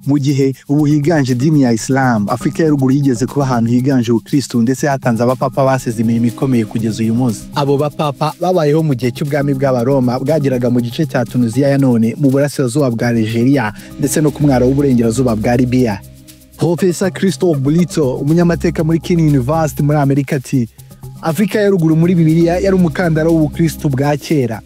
mu gihe ubu higanje idini ya Islam. Afrika ya ruguru yigeze kuba ahantu higanje ubukristo ndetse hatanze abapapa basize imirimo ikomeye kugeza uyu munsi. Abo bapapa babayeho mu gihe cy'ubwami bw'abaroma bwagiraga mu gice cya Tunisia ya none, mu burasirazuba bwa Algeria ndetse no ku mwaro w'uburengerazuba bwa Libya. Professor Christophe Bulito, umunyamateka muri Kean University muri Amerika, ati Afrika ya ruguru muri Bibiliya yari umukandara w'ubukristo bwa kera.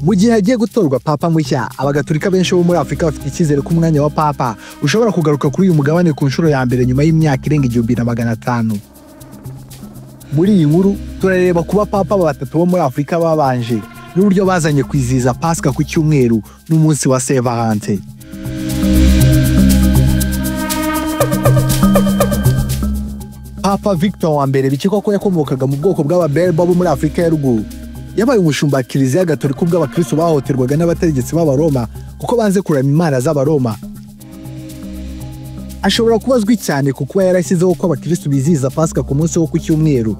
Mu gihe hagiye gutorwa papa mushya, abagatolika benshi bo muri Afrika bafite icyizere ko umwanya wa papa ushobora kugaruka kuri uyu mugabane ku nshuro ya mbere nyuma y'imyaka irenga 1500. Muri iyi nkuru turareba kuba papa batatu bo muri Afrika babanje n'uburyo bazanye kwizihiza Pasika ku cyumweru n'umunsi wa Saint Valentin. Papa Victor wa mbere bikekwa ko yakomokaga mu bwoko bw'Ababerber bo muri Afrika ya ruguru. Yabaye umushumba wa Kiliziya Gatolika ubwo abakristo bahohoterwaga n'abategetsi b'Abaroma kuko banze kuramya imana z'Abaroma. Ashobora kubazwi cyane kuko yarashyizeho ko abakristo bizihiza Pasika ku munsi wo ku cyumweru.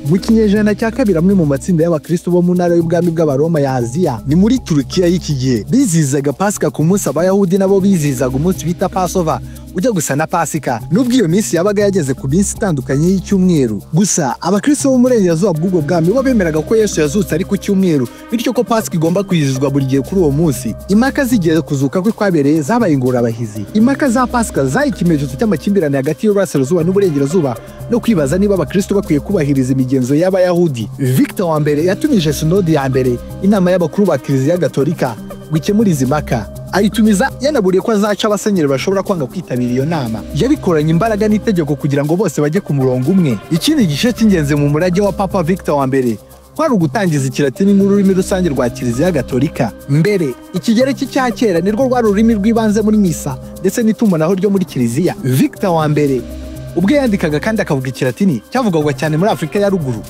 Mu kinyejana cya kabiri, amwe mu matsinda y'abakristo bo mu ntara y'ubwami bw'Abaroma ya Aziya ni muri Turukiya y'iki gihe bizihizaga Pasika ku munsi Abayahudi nabo bizihizaga umunsi bita Passover ujya gusa na Pasika, nubwo iyo minsi yabaga yageze ku minsi itandukanye y'icyumweru. Gusa abakristo bo muri Aziya bw'ubwo bwami bo bemeraga ko Yesu yazutse ari ku cyumweru, bityo ko Pasika igomba kwizihizwa buri gihe kuri uwo munsi. Impaka zigiye kuzuka kwe kwabereye zabaye ingorabahizi. Impaka za Pasika zayi ikimenyetso cy'amakimbirane hagati y'Uburasirazuba n'Uburengerazuba no kwibaza niba abakristo bakwiye kubahiriza imigenzo y'Abayahudi. Victor wa mbere yatumije sinodi ya mbere, inama y'abakuru ba Kiliziya Gatolika, gukemura izi mpaka. Ayitumiza yanaburiye ko azaca abasenyeri bashobora kwanga kwitabira iyo nama. Yabikoranye imbaraga n'itegeko kugira ngo bose bajye ku murongo umwe. Ikindi gice cy'ingenzi mu murage wa Papa Victor wa mbere kwari ugutangiza Ikilatini nk'ururimi rusange rwa Kiliziya Gatolika. Mbere Ikigereki cya kera nirwo rwari ururimi rw'ibanze muri misa ndetse n'itumanaho ryo muri Kiliziya. Victor wa mbere ubwe yandikaga kandi akavuga Ikilatini cyavugwaga cyane muri Afrika ya ruguru.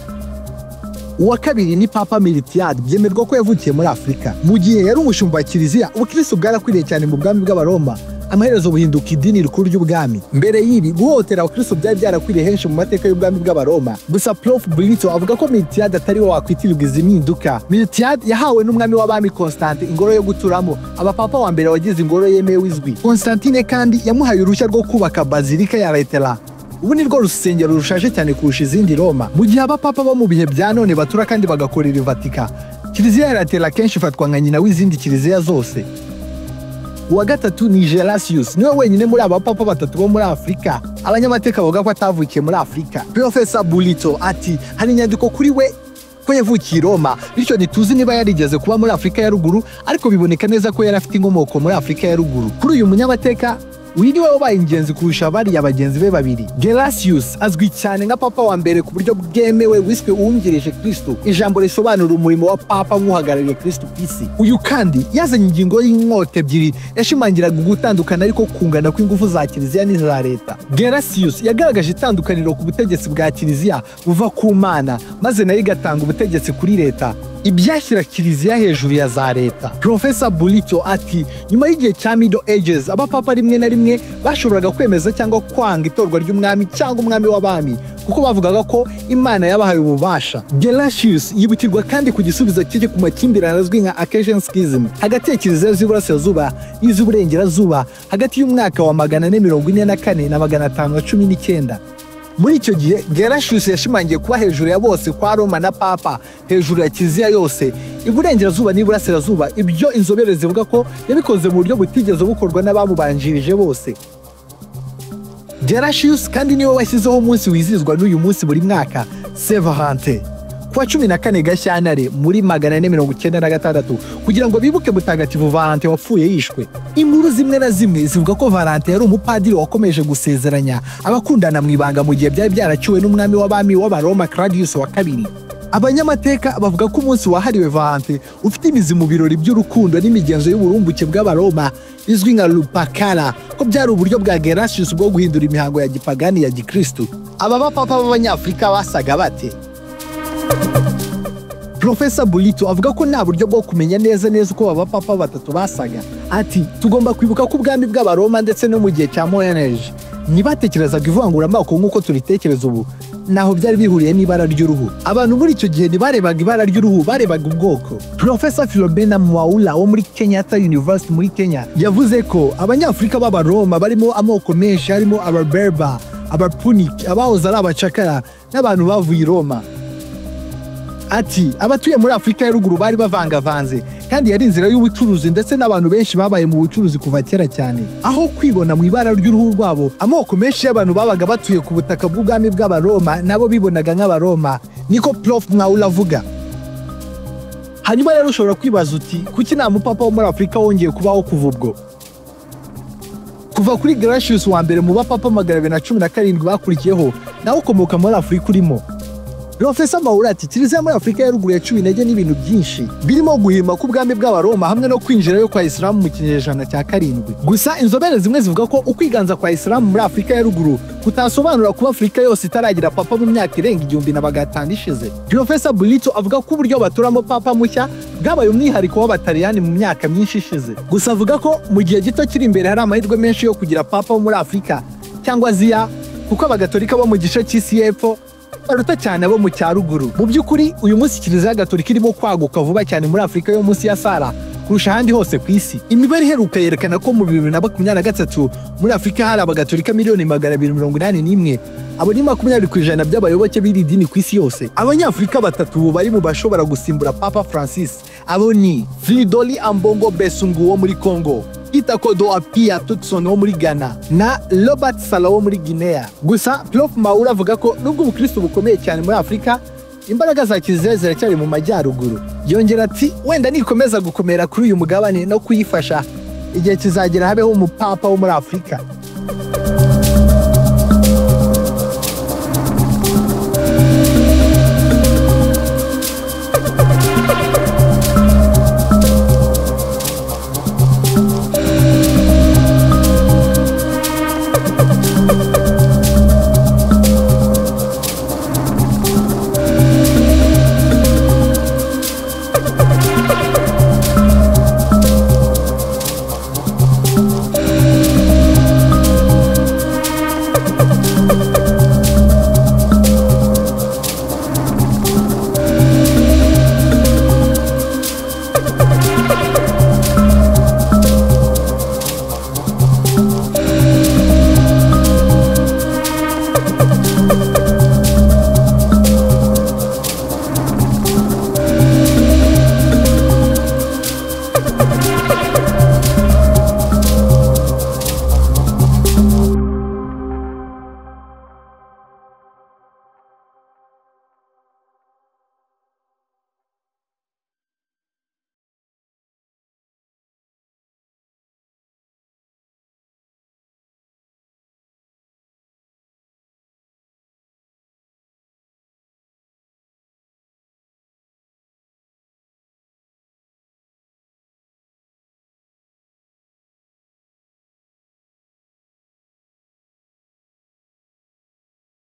Uwa kabiri ni Papa Militiad, byemerwa ko yavukiye muri Afrika. Mu gihe yari umushumba wa Kiliziya, ubukristo bwarakwiriye cyane mu bwami bw'Abaroma, amaherezo buhinduka idini rikuru ry'ubwami. Mbere y'ibi guhotera abakristo byari byarakwiriye henshi mu mateka y'ubwami bw'Abaroma. Gusa Prof Bulito avuga ko Militiad atari we wakwitirirwa izi mpinduka. Militiad yahawe n'umwami w'abami Constantine ingoro yo guturamo, abapapa wa mbere wagize ingoro yemewe izwi. Constantine kandi yamuhaye uruhushya rwo kubaka bazilika ya Laterana. Ubu ni rwo rusengero rushaje cyane kurusha izindi Roma. Mu gihe abapapa bo mu bihe bya none batura kandi bagakorera Vatika, Kiliziya ya Laterana kenshi ifatwa nka nyina w'izindi kiliziya zose. Uwa gatatu ni Gelasius, niwe wenyine muri abapapa batatu bo muri Afrika abanyamateka bavuga ko atavukiye muri Afrika. Professor Bulito ati hari inyandiko kuri we ko yavukiye Roma, bityo ntituzi niba yarigeze kuba muri Afrika ya ruguru, ariko biboneka neza ko yari afite inkomoko muri Afrika ya ruguru. Kuri uyu munyamateka uyu niwe wabaye ingenzi kurusha bariya bagenzi be babiri. Gelasius azwi cyane nka papa wa mbere ku buryo bwemewe wiswe uwungirije Kristo, ijambo risobanura umurimo wa papa nk'uhagarariye Kristo ku isi. Uyu kandi yazanye ingingo y'inkota ebyiri yashimangiraga gutandukana ariko kungana kw'ingufu za Kiliziya n'iza leta. Gelasius yagaragaje itandukaniro ku butegetsi bwa Kiliziya buva ku Mana, maze nayo igatanga ubutegetsi kuri leta, ibyashyira Kiliziya hejuru ya za leta. Professor Bulito ati nyuma y'igihe cya Middle Ages, abapapa rimwe na rimwe bashoboraga kwemeza cyangwa kwanga itorwa ry'umwami cyangwa umwami w'abami kuko bavugaga ko Imana yabahaye ububasha. Gelasius yibukirwa kandi ku gisubizo cye ku makimbirane azwi nka Acacian Schism hagati ya Kiliziya z'Iburasirazuba n'iz'Uburengerazuba hagati y'umwaka wa 444 na 519. Muri icyo gihe Gelasius yashimangiye kuba hejuru ya bose kwa Roma na Papa, hejuru ya Kiliziya yose, Iburengerazuba n'Iburasirazuba. Ibyo inzobere zivuga ko yabikoze mu buryo butigeze bukorwa n'abamubanjirije bose. Gelasius kandi niwe washyizeho umunsi wizihizwa n'uyu munsi buri mwaka, Saint Valentin, kuwa 14 Gashyantare muri 496 kugira ngo bibuke mutagatifu Valentin wapfuye yishwe. Inkuru zimwe na zimwe zivuga ko Valentin yari umupadiri wakomeje gusezeranya abakundana mu ibanga mu gihe byari byaraciwe n'umwami w'abami w'Abaroma Claudius wa kabiri. Abanyamateka bavuga ko umunsi wahariwe Valentin ufite imizi mu birori by'urukundo n'imigenzo y'uburumbuke bw'Abaroma bizwi nka Lupercalia, ko byari uburyo bwa Gelasius bwo guhindura imihango ya gipagani ya Gikristo. Aba bapapa b'Abanyafrika basaga bate? Professor Bulito avuga ko nta buryo bwo kumenya neza uko abapapa batatu basaga. Ati tugomba kwibuka ko ubwami bw'Abaroma ndetse no mu gihe cya Moyen Age ntibatekerezaga ivangura amoko nk'uko turitekereza ubu, naho byari bihuriye n'ibara ry'uruhu. Abantu muri icyo gihe ntibarebaga ibara ry'uruhu, barebaga ubwoko. Professor Philomena Mwaula wo muri Kenyatta University muri Kenya yavuze ko abanyafurika b'Abaroma barimo amoko menshi, harimo Ababerba, Abapunik, abahoze ari abacakara n'abantu bavuye i Roma. Ati abatuye muri Afurika ya ruguru bari bavangavanze kandi yari inzira y'ubucuruzi ndetse n'abantu benshi babaye mu bucuruzi kuva kera cyane. Aho kwibona mu ibara ry'uruhu rwabo, amoko menshi y'abantu babaga batuye ku butaka bw'ubwami bw'Abaroma nabo bibonaga nk'Abaroma, niko Prof Mwaula avuga. Hanyuma rero ushobora kwibaza uti kuki nta mupapa wo muri Afurika wongeye kubaho kuva ubwo? Kuva kuri Gracious wa mbere mu bapapa 217 bakurikiyeho nawe ukomoka muri Afurika urimo. Professor Mwaula ati Kiliziya muri Afurika ya ruguru yaciwe intege n'ibintu byinshi birimo guhirima k'ubwami bw'Abaroma hamwe no kwinjirayo kwa Islam mu kinyejana cya 7. Gusa inzobere zimwe zivuga ko ukwiganza kwa Islam muri Afurika ya ruguru kutasobanura kuba Afurika yose itaragira papa mu myaka irenga 1500 ishize. Professor Bulito avuga ko uburyo baturamo papa mushya bwabaye umwihariko w'Abataliyani mu myaka myinshi ishize. Gusa avuga ko mu gihe gito kiri imbere hari amahirwe menshi yo kugira papa wo muri Afurika cyangwa Aziya kuko Abagatolika bo mu gice cy'isi y'epfo baruta cyane abo mu cyaruguru. Mu by'ukuri uyu munsi Kiliziya Gatolika irimo kwaguka vuba cyane muri Afurika yo munsi ya Sahara kurusha ahandi hose ku isi. Imibare iheruka yerekana ko mu 2023 muri Afurika hari Abagatolika 281,000. Abo ni 20% by'abayoboke b'iri dini ku isi yose. Abanyafurika batatu bari mu bashobora gusimbura Papa Francis. Abo ni Fridolin Ambongo Besungu wo muri Congo, Itakodo Apia Tutson wo muri Ghana na Robert Sala wo muri Guinea. Gusa Prof Mwaula avuga ko nubwo ubukristo bukomeye cyane muri Afurika, imbaraga za Kiliziya ziracyari mu majyaruguru. Yongera ati wenda nikomeza gukomera kuri uyu mugabane no kuyifasha, igihe kizagera habeho umupapa wo muri Afurika.